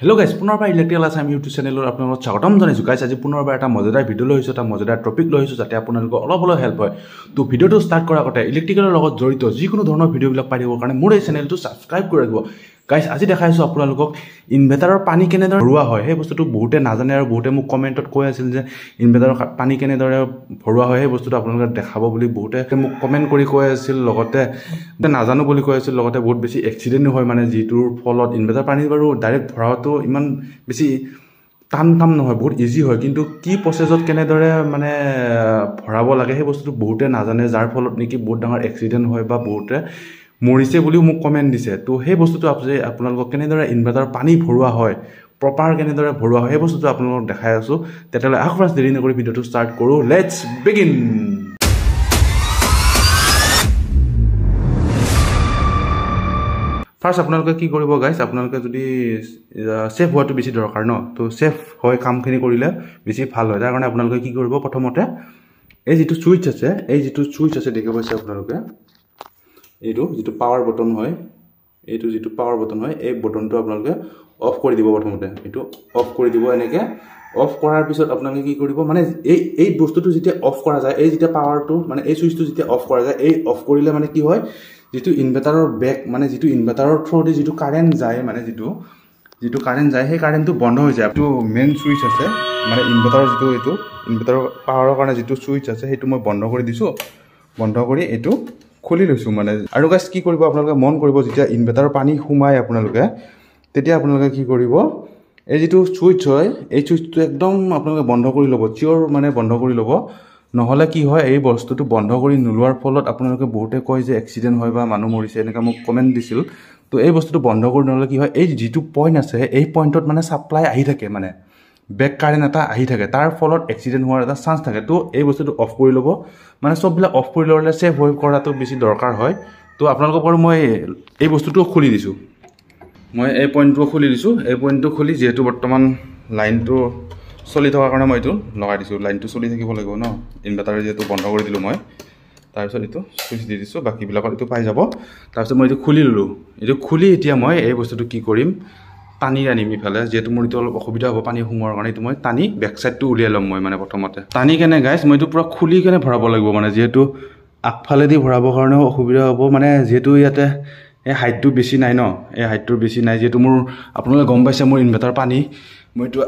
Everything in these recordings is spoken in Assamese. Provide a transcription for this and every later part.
Hello guys, পুনৰবাৰ ইলেক্ট্ৰিকেল আছাম ইউটিউব চেনেলৰ আপোনালোকক স্বাগতম জনাইছো গাইছ। আজি পুনৰবাৰ এটা মজাদাৰ ভিডিঅ লৈ আহিছো, এটা মজাদাৰ টপিক লৈ আহিছো যাতে আপোনালোকক অলপ হেল্প হয়। তো ভিডিঅটো ষ্টাৰ্ট কৰাৰ আগতে ইলেক্ট্ৰিকেলৰ লগত জড়িত যিকোনো ধৰণৰ ভিডিঅ'বিলাক পাই থাকিবৰ কাৰণে মোৰ এই চেনেলটো ছাবস্ক্ৰাইব কৰি ৰাখিব। গাইছ আজি দেখাইছো আপোনালোকক ইনভাৰ্টাৰৰ পানী কেনেদৰে ভৰোৱা হয়। সেই বস্তুটো বহুতে নাজানে আৰু বহুতে মোক কমেণ্টত কৈ আছিল যে ইনভাৰ্টাৰৰ পানী কেনেদৰে ভৰোৱা হয় সেই বস্তুটো আপোনালোকে দেখাব বুলি বহুতে মোক কমেণ্ট কৰি কৈ আছিল। লগতে নাজানো বুলি কৈ আছিল। লগতে বহুত বেছি এক্সিডেণ্ট হয়, মানে যিটোৰ ফলত ইনভাৰ্টাৰ পানী বাৰু ডাইৰেক্ট ভৰাওঁটো ইমান বেছি টান কাম নহয়, বহুত ইজি হয়। কিন্তু কি প্ৰচেছত কেনেদৰে মানে ভৰাব লাগে সেই বস্তুটো বহুতে নাজানে, যাৰ ফলত নেকি বহুত ডাঙৰ এক্সিডেণ্ট হয় বা বহুতে মৰিছে বুলিও মোক কমেণ্ট দিছে। তো সেই বস্তুটো আপোনালোকক কেনেদৰে ইনভাৰ্টাৰ পানী ভৰোৱা হয়, প্ৰপাৰ কেনেদৰে ভৰোৱা হয় সেই বস্তুটো আপোনালোকক দেখাই আছোঁ। তেতিয়াহ'লে ফাৰ্ষ্ট দেৰি নকৰি ভিডিঅ'টো ষ্টাৰ্ট কৰোঁ। Let's begin. ফাৰ্ষ্ট আপোনালোকে কি কৰিব গাইছ, আপোনালোকে যদি ছেফ হোৱাটো বেছি দৰকাৰ ন, তো ছেফ হয় কামখিনি কৰিলে বেছি ভাল হয়। তাৰ কাৰণে আপোনালোকে কি কৰিব, প্ৰথমতে এই যিটো চুইচ আছে দেখিব পাইছে আপোনালোকে, এইটো যিটো পাৱাৰ বটন হয়, এই বটনটো আপোনালোকে অফ কৰি দিব। প্ৰথমতে এইটো অফ কৰি দিব। এনেকৈ অফ কৰাৰ পিছত আপোনালোকে কি কৰিব, মানে এই বস্তুটো যেতিয়া অফ কৰা যায়, এই যেতিয়া পাৱাৰটো মানে এই চুইচটো যেতিয়া অফ কৰা যায়, এই অফ কৰিলে মানে কি হয়, যিটো ইনভাৰ্টাৰৰ বেক মানে যিটো ইনভাৰ্টাৰৰ থ্ৰুদি যিটো কাৰেণ্ট যায়, মানে যিটো কাৰেণ্ট যায় সেই কাৰেণ্টটো বন্ধ হৈ যায়। এইটো মেইন চুইচ আছে, মানে ইনভাৰ্টাৰৰ এইটো ইনভাৰ্টাৰৰ পাৱাৰৰ কাৰণে যিটো চুইচ আছে সেইটো মই বন্ধ কৰি দিছোঁ। বন্ধ কৰি এইটো খুলি লৈছোঁ মানে। আৰু গাইছ কি কৰিব, আপোনালোকে মন কৰিব, যেতিয়া ইনভাৰ্টাৰৰ পানী সোমাই আপোনালোকে, তেতিয়া আপোনালোকে কি কৰিব, এই যিটো চুইচ হয় এই চুইচটো একদম আপোনালোকে বন্ধ কৰি ল'ব, চিয়'ৰ মানে বন্ধ কৰি ল'ব। নহ'লে কি হয়, এই বস্তুটো বন্ধ কৰি নোলোৱাৰ ফলত আপোনালোকে বহুতে কয় যে এক্সিডেণ্ট হয় বা মানুহ মৰিছে, এনেকৈ মোক কমেণ্ট দিছিল। তো এই বস্তুটো বন্ধ কৰি নল'লে কি হয়, এই যিটো পইণ্ট আছে এই পইণ্টত মানে ছাপ্লাই আহি থাকে, মানে বেক কাৰেণ্ট এটা আহি থাকে, তাৰ ফলত এক্সিডেণ্ট হোৱাৰ এটা চান্স থাকে। তো এই বস্তুটো অফ কৰি ল'ব, মানে চববিলাক অফ কৰি ল'লে ছেফ হৈ কৰাটো বেছি দৰকাৰ হয়। তো আপোনালোকক বাৰু মই এই বস্তুটো খুলি দিছোঁ, মই এই পইণ্টটো খুলি দিছোঁ। এই পইণ্টটো খুলি যিহেতু বৰ্তমান লাইনটো চলি থকাৰ কাৰণে মই এইটো লগাই দিছোঁ। লাইনটো চলি থাকিব লাগিব ন, ইনভাৰ্টাৰ যিহেতু বন্ধ কৰি দিলোঁ মই। তাৰপিছত এইটো চুইচ দি দিছোঁ, বাকীবিলাকত এইটো পাই যাব। তাৰপিছত মই এইটো খুলি ল'লোঁ। এইটো খুলি এতিয়া মই এই বস্তুটো কি কৰিম, টানি আনিম ইফালে, যিহেতু মোৰ এইটো অলপ অসুবিধা হ'ব পানী সোমোৱাৰ কাৰণে। এইটো মই টানি বেক চাইডটো উলিয়াই ল'ম মই, মানে প্ৰথমতে টানি কেনে গাইছ মই এইটো পূৰা খুলি কেনে ভৰাব লাগিব, মানে যিহেতু আগফালেদি ভৰাবৰ কাৰণেও অসুবিধা হ'ব, মানে যিহেতু ইয়াতে এই হাইটটো বেছি নাই ন, এই হাইটটো বেছি নাই। যিহেতু মোৰ আপোনালোকে গম পাইছে মোৰ ইনভাৰ্টাৰ পানী মই এইটো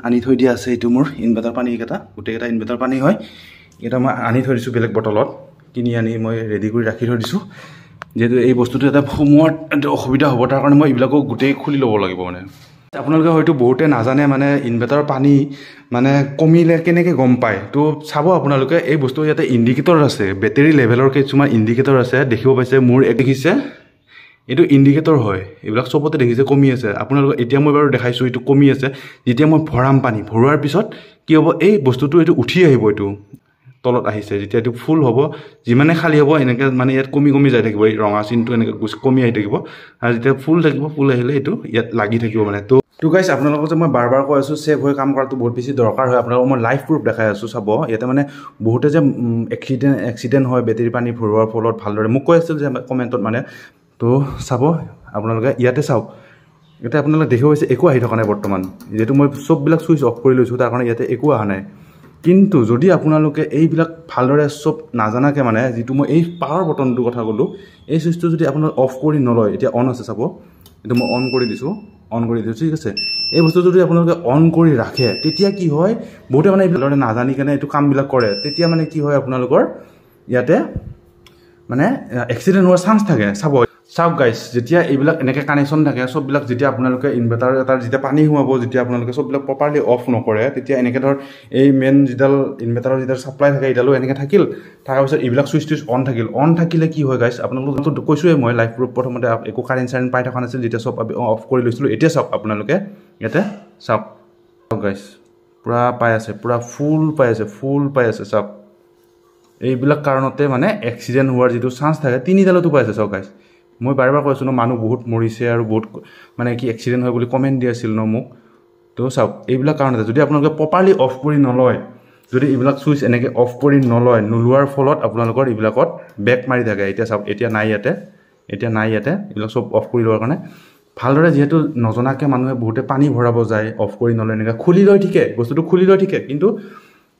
আনি থৈ দিয়া আছে। এইটো মোৰ ইনভাৰ্টাৰ পানী, এইকেইটা গোটেইকেইটা ইনভাৰ্টাৰ পানী হয়। এইকেইটা মই আনি থৈ দিছোঁ বেলেগ বটলত, কিনি আনি মই ৰেডি কৰি ৰাখি থৈ দিছোঁ। যিহেতু এই বস্তুটো এটা সোমোৱাত অসুবিধা হ'ব, তাৰ কাৰণে মই এইবিলাকো গোটেই খুলি ল'ব লাগিব। মানে আপোনালোকে হয়তো বহুতে নাজানে, মানে ইনভাৰ্টাৰৰ পানী মানে কমিলে কেনেকৈ গম পায়। তো চাব আপোনালোকে, এই বস্তু ইয়াতে ইণ্ডিকেটৰ আছে, বেটেৰী লেভেলৰ কিছুমান ইণ্ডিকেটৰ আছে, দেখিব পাইছে মোৰ দেখিছে, এইটো ইণ্ডিকেটৰ হয়। এইবিলাক চবতে দেখিছে কমি আছে। আপোনালোকে এতিয়া মই বাৰু দেখাইছোঁ এইটো কমি আছে। যেতিয়া মই ভৰাম পানী, ভৰোৱাৰ পিছত কি হ'ব, এই বস্তুটো এইটো উঠি আহিব, এইটো তলত আহিছে। যেতিয়া এইটো ফুল হ'ব, যিমানে খালী হ'ব এনেকৈ মানে ইয়াত কমি যাই থাকিব, এই ৰঙা চিনটো এনেকৈ কমি আহি থাকিব। আৰু যেতিয়া ফুল থাকিব, ফুল আহিলে এইটো ইয়াত লাগি থাকিব। মানে তো গাইছ আপোনালোকক যে মই বাৰ কৈ আছোঁ ছেফ হৈ কাম কৰাটো বহুত বেছি দৰকাৰ হয়। আপোনালোকক মই লাইভ প্ৰুফ দেখাই আছোঁ। চাব ইয়াতে মানে বহুতে যে এক্সিডেণ্ট হয় বেটেৰী পানী ভৰোৱাৰ ফলত, ভালদৰে মোক কৈ আছিল যে কমেণ্টত মানে। তো চাব আপোনালোকে, ইয়াতে চাওক, ইয়াতে আপোনালোকে দেখিব পাইছে একো আহি থকা নাই বৰ্তমান, যিহেতু মই চববিলাক চুইচ অফ কৰি লৈছোঁ, তাৰ কাৰণে ইয়াতে একো অহা নাই। কিন্তু যদি আপোনালোকে এইবিলাক ভালদৰে চব নাজানাকৈ, মানে যিটো মই এই পাৱাৰ বটনটোৰ কথা ক'লোঁ, এই চুইচটো যদি আপোনালোকে অফ কৰি নলয়, এতিয়া অন আছে চাব, এইটো মই অন কৰি দিছোঁ ঠিক আছে। এই বস্তুটো যদি আপোনালোকে অন কৰি ৰাখে, তেতিয়া কি হয়, বহুতে মানে ভালদৰে নাজানি কেনে এইটো কামবিলাক কৰে, তেতিয়া মানে কি হয় আপোনালোকৰ ইয়াতে মানে এক্সিডেণ্ট হোৱাৰ চান্স থাকে। চাওক গাইছ, যেতিয়া এইবিলাক এনেকৈ কানেকশ্যন থাকে চববিলাক, যেতিয়া আপোনালোকে ইনভাৰ্টাৰ এটাৰ যেতিয়া পানী সোমাব, যেতিয়া আপোনালোকে চববিলাক প্ৰপাৰলি অফ নকৰে, তেতিয়া এনেকৈ ধৰ এই মেইন যিডাল ইনভাৰ্টাৰৰ যিডাল ছাপ্লাই থাকে এইডালো এনেকৈ থাকিল, থকাৰ পিছত এইবিলাক চুইচ অন থাকিলে কি হয় গাইছ, আপোনালোকক কৈছোঁৱে মই লাইভ প্ৰুফ, প্ৰথমতে একো কাৰেণ্ট পাই থকা নাছিল, যেতিয়া চব অফ কৰি লৈছিলোঁ। এতিয়া চাওক আপোনালোকে, ইয়াতে চাওক গাইছ, পূৰা পাই আছে, পূৰা ফুল পাই আছে চাওক। এইবিলাক কাৰণতে মানে এক্সিডেণ্ট হোৱাৰ যিটো চান্স থাকে, তিনিডালতো পাই আছে। চাওক গাইছ, মই বাৰে কৈছোঁ ন, মানুহ বহুত মৰিছে আৰু বহুত মানে কি এক্সিডেণ্ট হয় বুলি কমেণ্ট দি আছিল ন মোক। তো চাওক এইবিলাক কাৰণতে, যদি আপোনালোকে প্ৰপাৰলি অফ কৰি নলয়, যদি এইবিলাক চুইচ এনেকৈ অফ কৰি নোলোৱাৰ ফলত আপোনালোকৰ এইবিলাকত বেক মাৰি থাকে। এতিয়া চাওক, এতিয়া নাই ইয়াতে এইবিলাক চব অফ কৰি লোৱাৰ কাৰণে। ভালদৰে যেহেতু নজনাকৈ মানুহে বহুতে পানী ভৰাব যায় অফ কৰি নলয় এনেকৈ খুলি লয় ঠিকে বস্তুটো খুলি লয় ঠিকে কিন্তু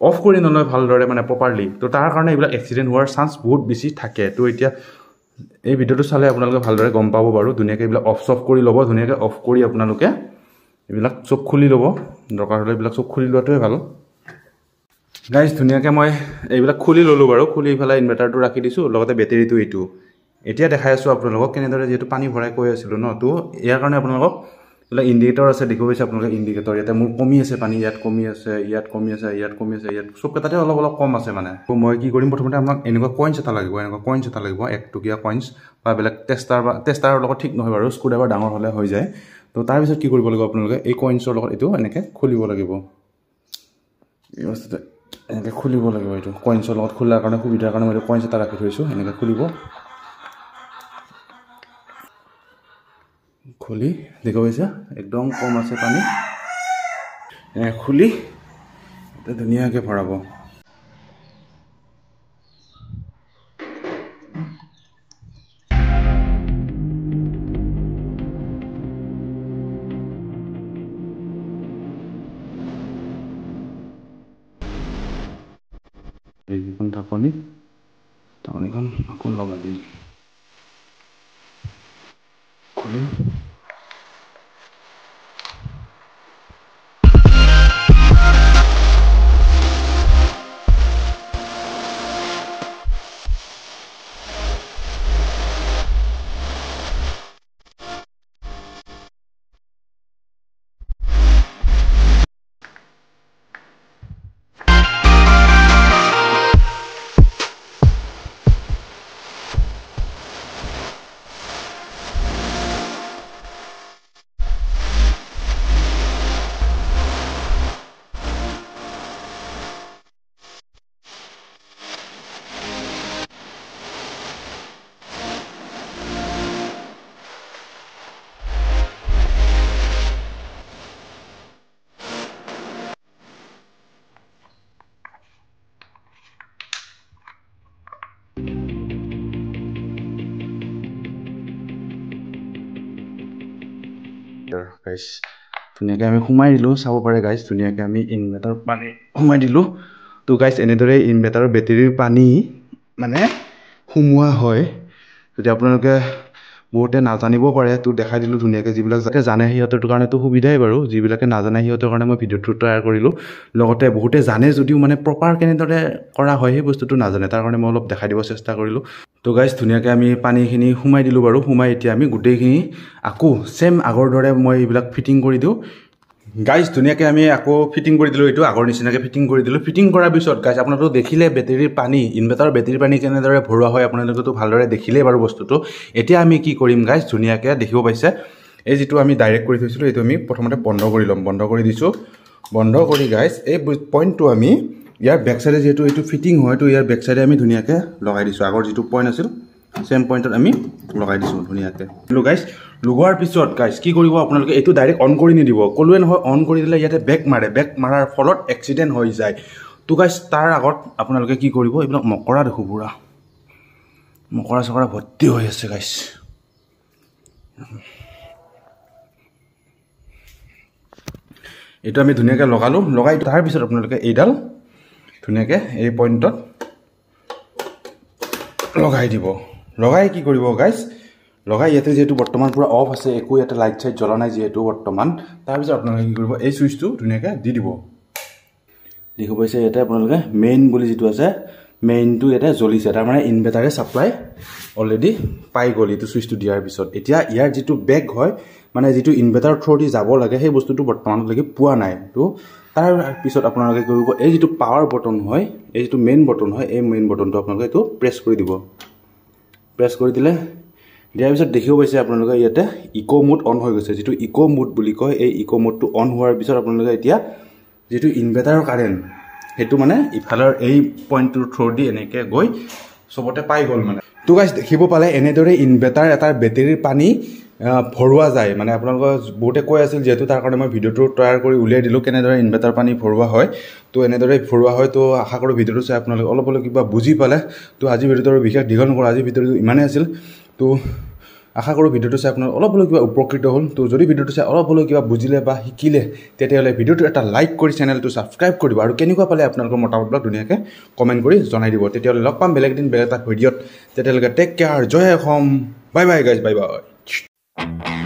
অফ কৰি নলয় ভালদৰে মানে প্ৰপাৰলি তো তাৰ কাৰণে এইবিলাক এক্সিডেণ্ট হোৱাৰ চান্স বহুত বেছি থাকে তো এতিয়া এই ভিডিঅ'টো চালে আপোনালোকে ভালদৰে গম পাব বাৰু ধুনীয়াকৈ এইবিলাক অফ চফ কৰি ল'ব ধুনীয়াকৈ অফ কৰি আপোনালোকে এইবিলাক চব খুলি ল'ব দৰকাৰ হ'লে এইবিলাক চব খুলি লোৱাটোৱে ভাল গাইজ ধুনীয়াকৈ মই এইবিলাক খুলি ল'লোঁ বাৰু খুলি পেলাই ইনভাৰ্টাৰটো ৰাখি দিছোঁ লগতে বেটেৰীটো এইটো এতিয়া দেখাই আছোঁ আপোনালোকক কেনেদৰে যিহেতু পানী ভৰাই কৈ আছিলোঁ ন তো ইয়াৰ কাৰণে আপোনালোকক এইবিলাক ইণ্ডিকেটৰ আছে দেখিব পাইছে আপোনালোকে ইণ্ডিকেটৰ ইয়াতে মোৰ কমি আছে পানী ইয়াত কমি আছে ইয়াত কমি আছে ইয়াত কমি আছে ইয়াত চবকেইটাতে অলপ অলপ কম আছে মানে তো মই কি কৰিম প্ৰথমতে আপোনাক এনেকুৱা কইনছ এটা লাগিব এনেকুৱা কইনছ এটা লাগিব 1 টকীয়া কইনছ বা বেলেগ টেষ্টাৰৰ লগত ঠিক নহয় বাৰু স্ক্ৰুড্ৰাইভাৰ ডাঙৰ হ'লে হৈ যায় তো তাৰপিছত কি কৰিব লাগিব আপোনালোকে এই কইনছৰ লগত এইটো এনেকৈ খুলিব লাগিব এই বস্তুটো এনেকৈ খুলিব লাগিব এইটো কইনছৰ লগত খোলাৰ কাৰণে সুবিধাৰ কাৰণে মই এইটো কইনছ এটা ৰাখি থৈছোঁ এনেকৈ খুলিব খুলি দেখিব পাইছে একদম কম আছে পানী খুলি এটা ধুনীয়াকৈ ভৰাব এইখন ঢাকনিখন আকৌ লগাই দিম খুলি গাইজ ধুনীয়াকৈ আমি সোমাই দিলোঁ চাব পাৰে গাইজ ধুনীয়াকৈ আমি ইনভাৰ্টাৰ পানী সোমাই দিলোঁ তো গাইজ এনেদৰে ইনভাৰ্টাৰৰ বেটেৰীৰ পানী মানে সোমোৱা হয় যদি আপোনালোকে বহুতে নাজানিব পাৰে তো দেখাই দিলোঁ ধুনীয়াকৈ যিবিলাক যাতে জানে সিহঁতৰ কাৰণেতো সুবিধাই বাৰু যিবিলাকে নাজানে সিহঁতৰ কাৰণে মই ভিডিঅ'টো তৈয়াৰ কৰিলোঁ লগতে বহুতে জানে যদিও মানে প্ৰপাৰ কেনেদৰে কৰা হয় সেই বস্তুটো নাজানে তাৰ কাৰণে মই অলপ দেখাই দিব চেষ্টা কৰিলোঁ তো গাইজ ধুনীয়াকৈ আমি পানীখিনি সোমাই দিলোঁ বাৰু সোমাই এতিয়া আমি গোটেইখিনি আকৌ ছেম আগৰ দৰে মই এইবিলাক ফিটিং কৰি দিওঁ গাইজ ধুনীয়াকৈ আমি আকৌ ফিটিং কৰি দিলোঁ এইটো আগৰ নিচিনাকৈ ফিটিং কৰি দিলোঁ ফিটিং কৰাৰ পিছত গাইজ আপোনালোকে দেখিলে বেটেৰীৰ পানী ইনভাৰ্টাৰৰ বেটেৰীৰ পানী কেনেদৰে ভৰোৱা হয় আপোনালোকেতো ভালদৰে দেখিলেই বাৰু বস্তুটো এতিয়া আমি কি কৰিম গাইজ ধুনীয়াকৈ দেখিব পাইছে এই যিটো আমি ডাইৰেক্ট কৰি থৈছিলোঁ এইটো আমি প্ৰথমতে বন্ধ কৰি ল'ম বন্ধ কৰি দিছোঁ বন্ধ কৰি গাইজ এই পইণ্টটো আমি ইয়াৰ বেক চাইডে যিহেতু এইটো ফিটিং হয় তো ইয়াৰ বেক চাইডে আমি ধুনীয়াকৈ লগাই দিছোঁ আগৰ যিটো পইণ্ট আছিল ছেম পইণ্টত আমি লগাই দিছোঁ ধুনীয়াকৈ গাইজ লগোৱাৰ পিছত গাইজ কি কৰিব আপোনালোকে এইটো ডাইৰেক্ট অন কৰি নিদিব ক'লোৱে নহয় অন কৰি দিলে ইয়াতে বেক মাৰাৰ ফলত এক্সিডেণ্ট হৈ যায় তো গাইজ তাৰ আগত আপোনালোকে কি কৰিব এইবিলাক মকৰা দেখোঁ পুৰা মকৰা চকৰা ভৰ্তি হৈ আছে গাইজ এইটো আমি ধুনীয়াকৈ লগালোঁ লগাই তাৰপিছত আপোনালোকে এইডাল ধুনীয়াকৈ এই পইণ্টত লগাই দিব লগাই কি কৰিব গাইজ লগাই ইয়াতে যিহেতু বৰ্তমান পুৰা অফ আছে একো ইয়াতে লাইট চাইট জ্বলা নাই যিহেতু বৰ্তমান তাৰপিছত আপোনালোকে কি কৰিব এই চুইচটো ধুনীয়াকৈ দি দিব দেখিব পাইছে ইয়াতে আপোনালোকে মেইন বুলি যিটো আছে মেইনটো ইয়াতে জ্বলিছে তাৰমানে ইনভাৰ্টাৰে ছাপ্লাই অলৰেডি পাই গ'ল এইটো চুইচটো দিয়াৰ পিছত এতিয়া ইয়াৰ যিটো বেক হয় মানে যিটো ইনভাৰ্টাৰ থ্ৰুদি যাব লাগে সেই বস্তুটো বৰ্তমানলৈকে পোৱা নাই তো তাৰ পিছত আপোনালোকে কৰিব এই যিটো পাৱাৰ বটন হয় এই যিটো মেইন বটন হয় এই মেইন বটনটো আপোনালোকে এইটো প্ৰেছ কৰি দিব প্ৰেছ কৰি দিলে দিয়াৰ পিছত দেখিব পাইছে আপোনালোকে ইয়াতে ইকো মোড অন হৈ গৈছে যিটো ইকো মোড বুলি কয় এই ইকো মোডটো অন হোৱাৰ পিছত আপোনালোকে এতিয়া যিটো ইনভাৰ্টাৰৰ কাৰেণ্ট সেইটো মানে ইফালৰ এই পইণ্টটোৰ থ্ৰুদি এনেকৈ গৈ চবতে পাই গ'ল মানে তো গাইজ দেখিব পালে এনেদৰে ইনভাৰ্টাৰ এটাৰ বেটেৰীৰ পানী ভৰোৱা যায় মানে আপোনালোকৰ বহুতে কৈ আছিল যিহেতু তাৰ কাৰণে মই ভিডিঅ'টো তৈয়াৰ কৰি উলিয়াই দিলোঁ কেনেদৰে ইনভাৰ্টাৰ পানী ভৰোৱা হয় তো এনেদৰে ভৰোৱা হয় তো আশা কৰোঁ ভিডিঅ'টো চাই আপোনালোকে অলপ অলপ কিবা বুজি পালে তো আজি ভিডিঅ'টো বিশেষ দীঘল নকৰোঁ আজি ভিডিঅ'টো ইমানেই আছিল তো আশা কৰোঁ ভিডিঅ'টো চাই আপোনাৰ অলপ হ'লেও কিবা উপকৃত হ'ল তো যদি ভিডিঅ'টো চাই অলপ হ'লেও কিবা বুজিলে বা শিকিলে তেতিয়াহ'লে ভিডিঅ'টো এটা লাইক কৰি চেনেলটো ছাবস্ক্ৰাইব কৰি দিব আৰু কেনেকুৱা পালে আপোনালোকৰ মতামতবিলাক ধুনীয়াকৈ কমেণ্ট কৰি জনাই দিব তেতিয়াহ'লে লগ পাম বেলেগ দিন বেলেগ এটা ভিডিঅ'ত তেতিয়ালৈকে টেক কেয়াৰ জয় Assam bye bye guys bye বাই